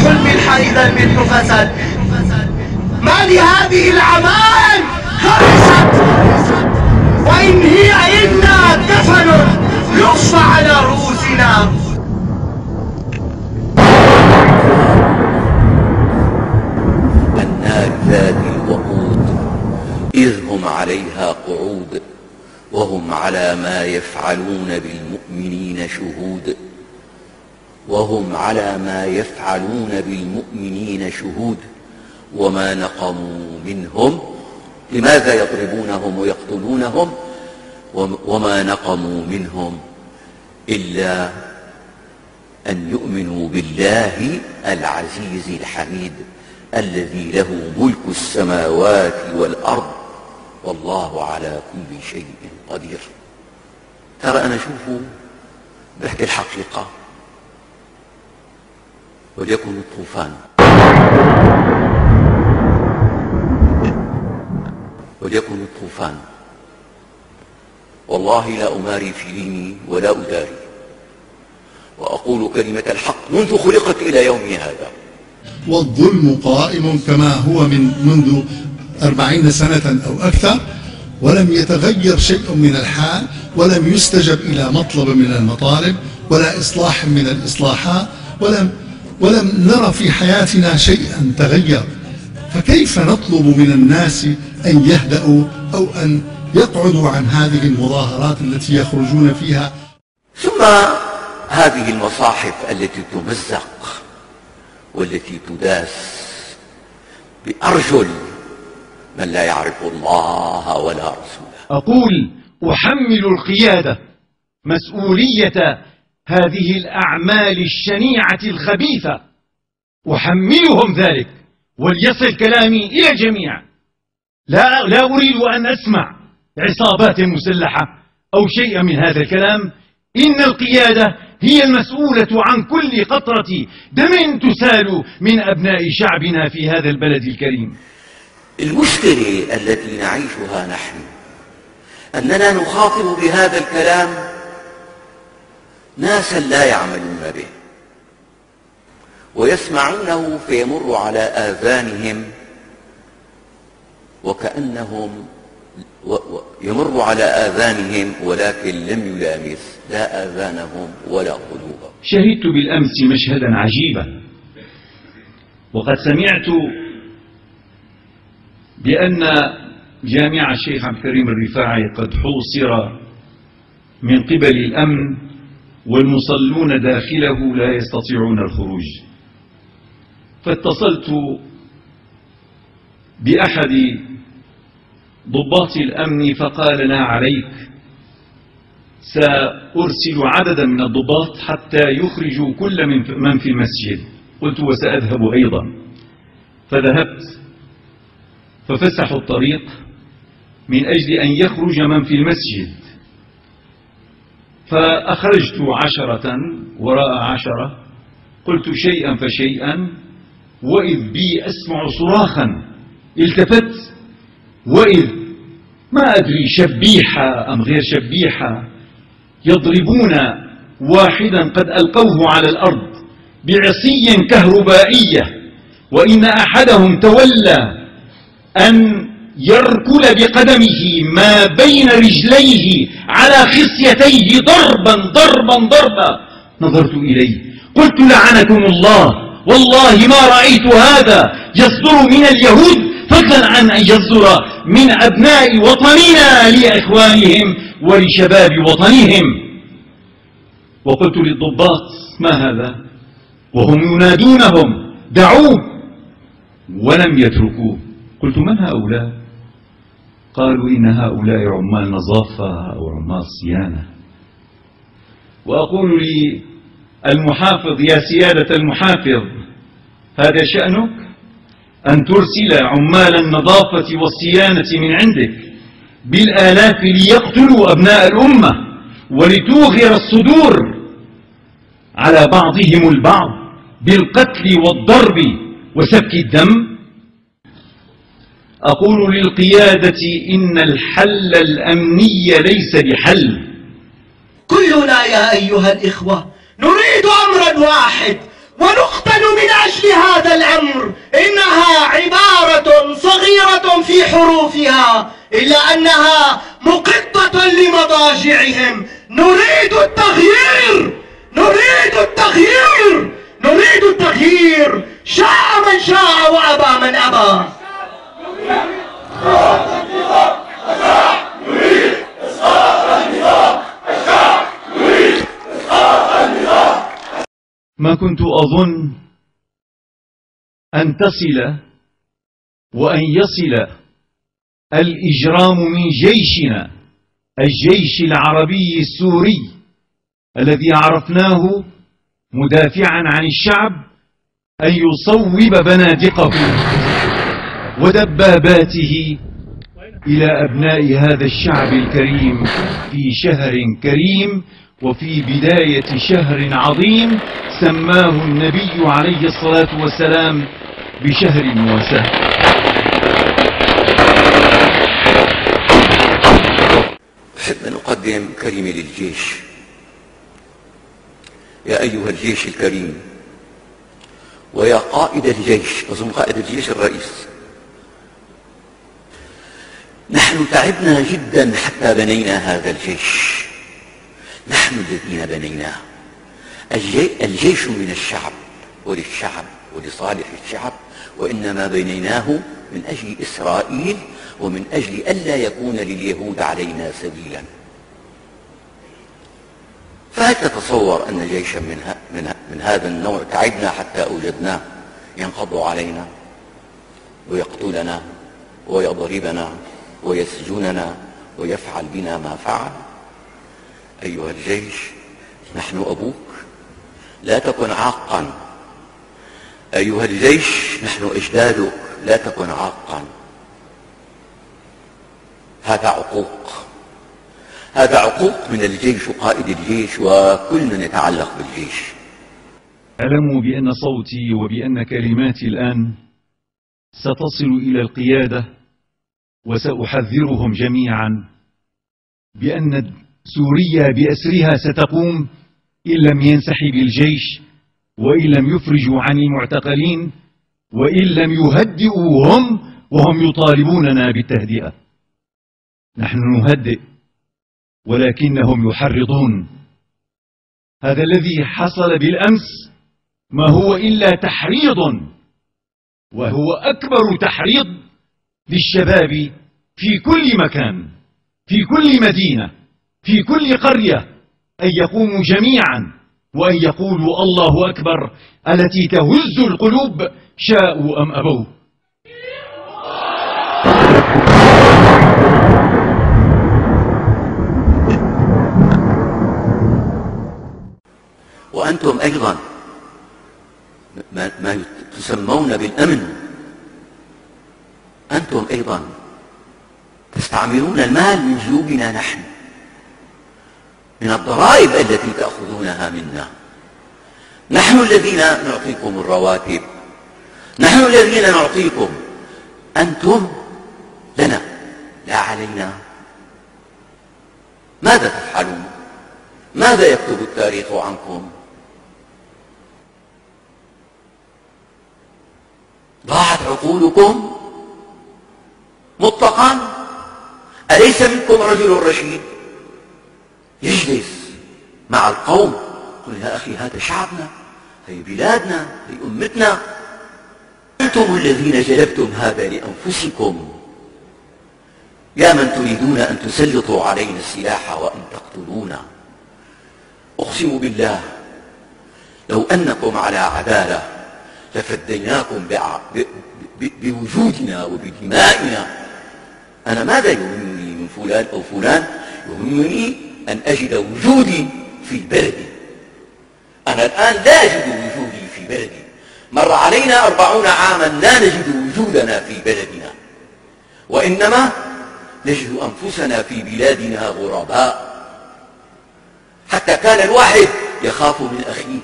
حلم الحي إذا الملح فسد. ما لهذه العمائم خرست، وإن هي إلا دفن يصفى على رؤوسنا. النار ذات الوقود إذ هم عليها قعود وهم على ما يفعلون بالمؤمنين شهود. وهم على ما يفعلون بالمؤمنين شهود. وما نقموا منهم، لماذا يضربونهم ويقتلونهم؟ وما نقموا منهم إلا أن يؤمنوا بالله العزيز الحميد الذي له ملك السماوات والأرض والله على كل شيء قدير. ترى أنا شوفوا بحكي الحقيقة، وليكن الطوفان والله لا أماري في ديني ولا أداري، وأقول كلمة الحق منذ خلقت إلى يومي هذا. والظلم قائم كما هو منذ 40 سنة أو أكثر، ولم يتغير شيء من الحال، ولم يستجب إلى مطلب من المطالب ولا إصلاح من الإصلاحات، ولم نرى في حياتنا شيئا تغير. فكيف نطلب من الناس أن يهدأوا أو أن يقعدوا عن هذه المظاهرات التي يخرجون فيها؟ ثم هذه المصاحف التي تمزق والتي تداس بأرجل من لا يعرف الله ولا رسوله. أقول أحمل القيادة مسؤولية هذه الأعمال الشنيعة الخبيثة، أحملهم ذلك، وليصل كلامي إلى الجميع. لا أريد أن أسمع عصابات مسلحة أو شيء من هذا الكلام. إن القيادة هي المسؤولة عن كل قطرة دم تسال من أبناء شعبنا في هذا البلد الكريم. المشكلة التي نعيشها نحن أننا نخاطب بهذا الكلام ناسا لا يعملون به ويسمعونه فيمر على آذانهم وكأنهم يمر على آذانهم ولكن لم يلامس لا آذانهم ولا قلوبهم. شهدت بالأمس مشهدا عجيبا، وقد سمعت بأن جامع الشيخ عبد الكريم الرفاعي قد حوصر من قبل الأمن والمصلون داخله لا يستطيعون الخروج. فاتصلت بأحد ضباط الأمن فقال: لا عليك، سأرسل عددا من الضباط حتى يخرجوا كل من في المسجد. قلت: وسأذهب أيضا. فذهبت ففسحوا الطريق من أجل أن يخرج من في المسجد، فأخرجت 10 وراء 10. قلت شيئا فشيئا، وإذ بي أسمع صراخا. التفت وإذ ما أدري شبيحة أم غير شبيحة يضربون واحدا قد ألقوه على الأرض بعصي كهربائية، وإن أحدهم تولى أن يركل بقدمه ما بين رجليه على خصيتيه ضربا ضربا ضربا. نظرت إليه قلت: لعنكم الله، والله ما رأيت هذا يصدر من اليهود، فضلا عن أن يصدر من أبناء وطننا لإخوانهم ولشباب وطنهم. وقلت للضباط: ما هذا؟ وهم ينادونهم: دعوه، ولم يتركوه. قلت: من هؤلاء؟ قالوا: إن هؤلاء عمال نظافة أو عمال صيانة. وأقول للمحافظ: يا سيادة المحافظ، هذا شأنك أن ترسل عمال النظافة والصيانة من عندك بالآلاف ليقتلوا أبناء الأمة ولتوغر الصدور على بعضهم البعض بالقتل والضرب وسفك الدم. أقول للقيادة: إن الحل الأمني ليس بحل. كلنا يا أيها الإخوة نريد أمرا واحد ونقتل من أجل أجل هذا الأمر إنها عبارة صغيرة في حروفها، إلا أنها مقطة لمضاجعهم. نريد التغيير، نريد التغيير، نريد التغيير، شاء من شاء وأبى من أبى. ما كنت أظن أن تصل وأن يصل الإجرام من جيشنا، الجيش العربي السوري الذي عرفناه مدافعا عن الشعب، أن يصوب بنادقه ودباباته إلى أبناء هذا الشعب الكريم في شهر كريم وفي بداية شهر عظيم سماه النبي عليه الصلاة والسلام بشهر المواساة. أحب أن أقدم كلمة للجيش. يا أيها الجيش الكريم ويا قائد الجيش، أظن قائد الجيش الرئيس، نحن تعبنا جدا حتى بنينا هذا الجيش. نحن الذين بنيناه. الجيش من الشعب وللشعب ولصالح الشعب، وإنما بنيناه من أجل إسرائيل ومن أجل ألا يكون لليهود علينا سبيلا. فهل تتصور أن جيشا من هذا النوع تعبنا حتى أوجدناه ينقض علينا ويقتلنا ويضربنا ويسجننا ويفعل بنا ما فعل؟ أيها الجيش، نحن أبوك، لا تكن عاقا. أيها الجيش، نحن أجدادك، لا تكن عاقا. هذا عقوق، هذا عقوق من الجيش وقائد الجيش وكل من يتعلق بالجيش. اعلموا بأن صوتي وبأن كلماتي الآن ستصل إلى القيادة، وسأحذرهم جميعا بأن سوريا بأسرها ستقوم إن لم ينسحب الجيش، وإن لم يفرجوا عن المعتقلين، وإن لم يهدئوا هم وهم يطالبوننا بالتهدئة. نحن نهدئ ولكنهم يحرضون. هذا الذي حصل بالأمس ما هو إلا تحريض، وهو أكبر تحريض للشباب في كل مكان، في كل مدينة، في كل قرية، أن يقوموا جميعا وأن يقولوا الله أكبر التي تهز القلوب شاءوا أم أبوا. وأنتم أيضا ما تسمون بالأمن، أنتم أيضا تستعملون المال من جيوبنا نحن، من الضرائب التي تأخذونها منا. نحن الذين نعطيكم الرواتب، نحن الذين نعطيكم، أنتم لنا لا علينا. ماذا تفعلون؟ ماذا يكتب التاريخ عنكم؟ ضاعت عقولكم مطلقا. أليس منكم رجل رشيد يجلس مع القوم يقول يا أخي هذا شعبنا، هي بلادنا، هي أمتنا، أنتم الذين جلبتم هذا لأنفسكم، يا من تريدون أن تسلطوا علينا السلاح وأن تقتلونا. أقسم بالله لو أنكم على عدالة لفديناكم بوجودنا وبدمائنا. أنا ماذا يهمني من فلان أو فلان؟ يهمني أن أجد وجودي في بلدي. أنا الآن لا أجد وجودي في بلدي. مر علينا 40 عاما لا نجد وجودنا في بلدنا، وإنما نجد أنفسنا في بلادنا غرباء. حتى كان الواحد يخاف من أخيه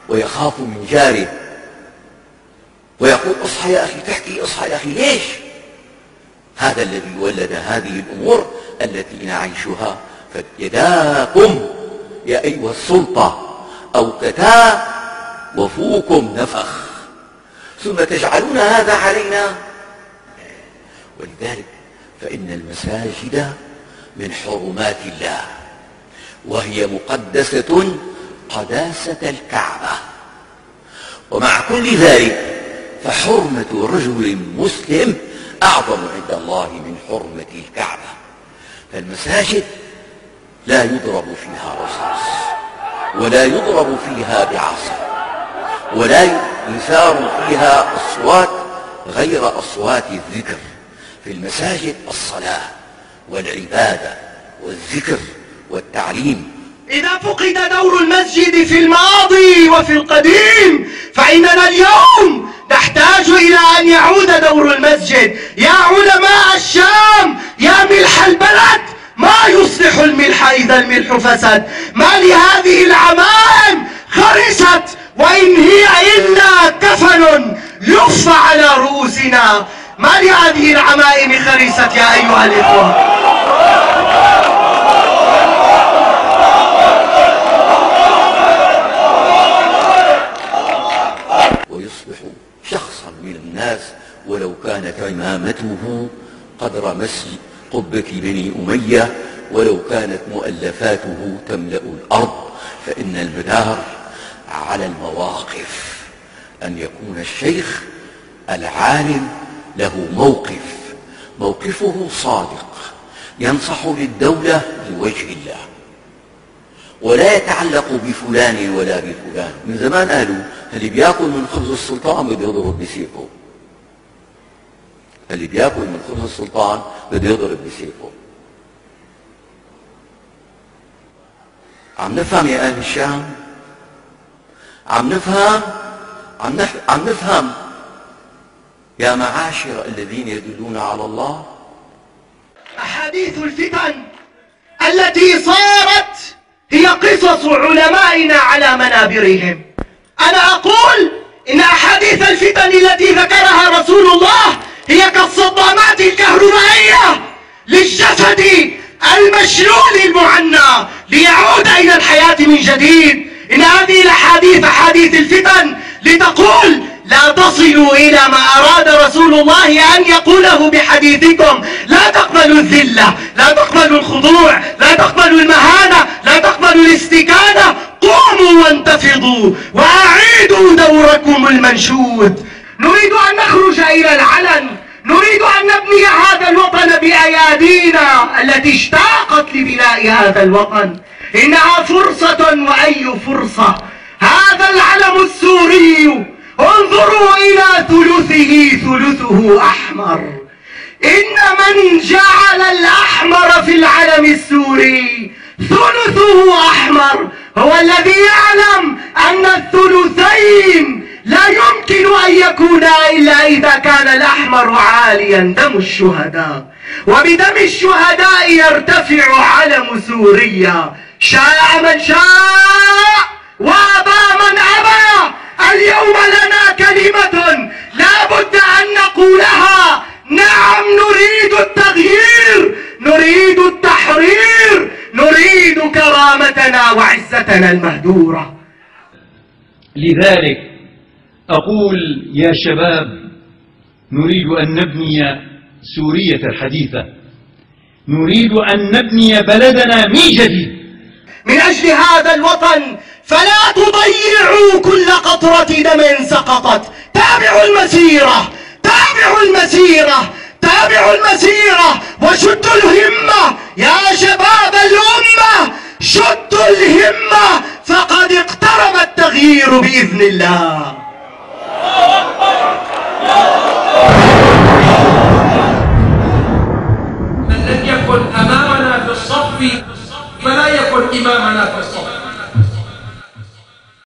ويخاف من جاره ويقول اصحى يا أخي، تحكي اصحى يا أخي، ليش؟ هذا الذي ولد هذه الأمور التي نعيشها. فيداكم يا أيها السلطة أوكتا وفوكم نفخ. ثم تجعلون هذا علينا. ولذلك فإن المساجد من حرمات الله، وهي مقدسة قداسة الكعبة. ومع كل ذلك فحرمة رجل مسلم أعظم عند الله من حرمة الكعبة. فالمساجد لا يضرب فيها رصاص، ولا يضرب فيها بعصا، ولا يثار فيها أصوات غير أصوات الذكر. في المساجد الصلاة والعبادة والذكر والتعليم. إذا فقد دور المسجد في الماضي وفي القديم، فإننا اليوم نحتاج إلى أن يعود دور المسجد. يا علماء الشام، يا ملح البلد، ما يصلح الملح إذا الملح فسد؟ ما لهذه العمائم خرست وإن هي إلا كفن يخفى على رؤوسنا؟ ما لهذه العمائم خرست يا أيها الإخوة؟ ويصبح شخصا من الناس ولو كانت عمامته قدر مس قبة بني أمية، ولو كانت مؤلفاته تملأ الأرض. فإن المدار على المواقف أن يكون الشيخ العالم له موقفه صادق، ينصح للدولة لوجه الله، ولا يتعلق بفلان ولا بفلان. من زمان قالوا اللي بياكل من خبز السلطان بده يضرب بسيفه، اللي بياكل من خبز السلطان بده يضرب بسيفه. عم نفهم يا أهل الشام؟ عم نفهم يا معاشر الذين يدلون على الله. أحاديث الفتن التي صارت هي قصص علمائنا على منابرهم. أنا أقول إن أحاديث الفتن التي ذكرها رسول الله هي كالصدامات الكهربائية للجسد المشلول المعنى ليعود إلى الحياة من جديد. إن هذه الأحاديث أحاديث الفتن لتقول لا تصلوا إلى ما أراد رسول الله أن يقوله بحديثكم. لا تقبلوا الذلة، لا تقبلوا الخضوع، لا تقبلوا المهانة، لا تقبلوا الاستكانة. قوموا وانتفضوا وأعيدوا دوركم المنشود. نريد أن نخرج إلى العلن، نريد أن نبني هذا الوطن بأيادينا التي اشتاقت لبناء هذا الوطن. إنها فرصة وأي فرصة. هذا العلم السوري انظروا إلى ثلثه أحمر. إن من جعل الأحمر في العلم السوري ثلثه أحمر هو الذي يعلم أن الثلثين لا يمكن أن يكونا إلا إذا كان الأحمر عاليا دم الشهداء، وبدم الشهداء يرتفع علم سوريا. شاء من شاء وأبى من أبى. اليوم لنا كلمة لا بد أن نقولها: نعم، نريد التغيير، نريد التحرير، نريد كرامتنا وعزتنا المهدورة. لذلك أقول يا شباب، نريد أن نبني سورية الحديثة، نريد أن نبني بلدنا من جديد. من أجل هذا الوطن فلا تضيعوا كل قطرة دم سقطت. تابعوا المسيرة، تابعوا المسيرة، تابعوا المسيرة وشدوا الهمة يا شباب الأمة، شدوا الهمة فقد اقترب التغيير بإذن الله.